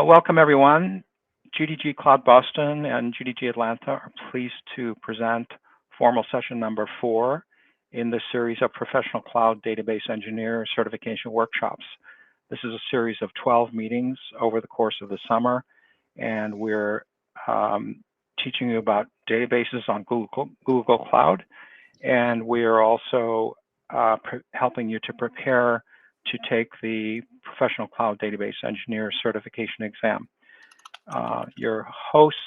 Welcome, everyone. GDG Cloud Boston and GDG Atlanta are pleased to present formal session number 4 in the series of Professional Cloud Database Engineer Certification Workshops. This is a series of 12 meetings over the course of the summer, and we're teaching you about databases on Google Cloud, and we are also helping you to prepare to take the Professional Cloud Database Engineer Certification exam. Your hosts,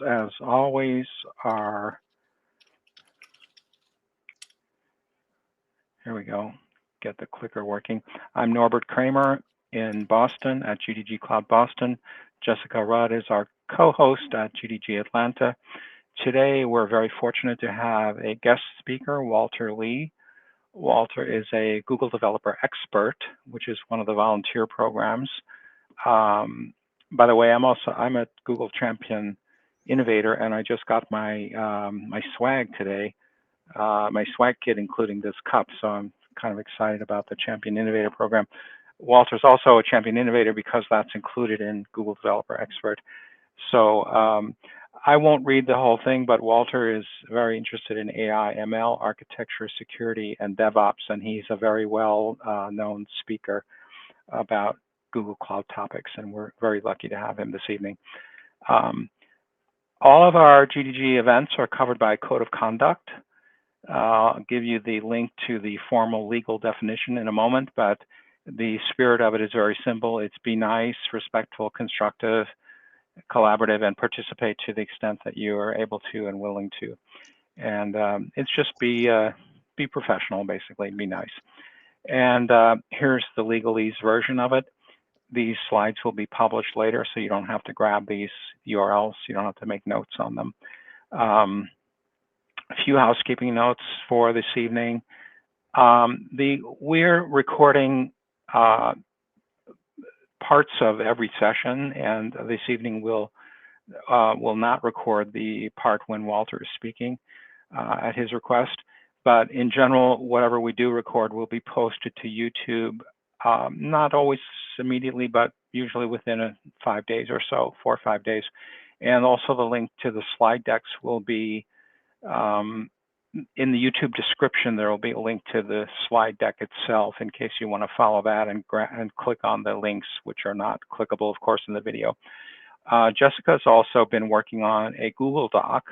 as always, are, here we go, get the clicker working. I'm Norbert Kremer in Boston at GDG Cloud Boston. Jessica Rudd is our co-host at GDG Atlanta. Today, we're very fortunate to have a guest speaker, Walter Lee. Walter is a Google Developer Expert, which is one of the volunteer programs. By the way, I'm a Google Champion Innovator, and I just got my my swag today, my swag kit, including this cup. So I'm kind of excited about the Champion Innovator program. Walter's also a Champion Innovator because that's included in Google Developer Expert. So I won't read the whole thing, but Walter is very interested in AI, ML, architecture, security, and DevOps, and he's a very well-known speaker about Google Cloud topics, and we're very lucky to have him this evening. All of our GDG events are covered by Code of Conduct. I'll give you the link to the formal legal definition in a moment, but the spirit of it is very simple. It's be nice, respectful, constructive, collaborative, and participate to the extent that you are able to and willing to. And it's just be professional, basically, be nice. And here's the legalese version of it. These slides will be published later, so you don't have to grab these URLs. You don't have to make notes on them. A few housekeeping notes for this evening. We're recording parts of every session, and this evening we'll not record the part when Walter is speaking at his request. But in general, whatever we do record will be posted to YouTube, not always immediately, but usually within 5 days or so, 4 or 5 days. And also the link to the slide decks will be in the YouTube description. There will be a link to the slide deck itself in case you want to follow that and click on the links, which are not clickable, of course, in the video. Jessica's also been working on a Google Doc,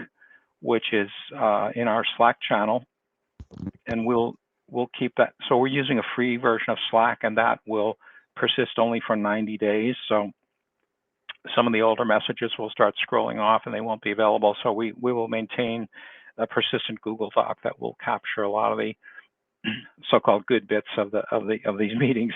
which is in our Slack channel, and we'll keep that. So we're using a free version of Slack, and that will persist only for 90 days. So some of the older messages will start scrolling off and they won't be available. So we will maintain a persistent Google Doc that will capture a lot of the so-called good bits of these meetings.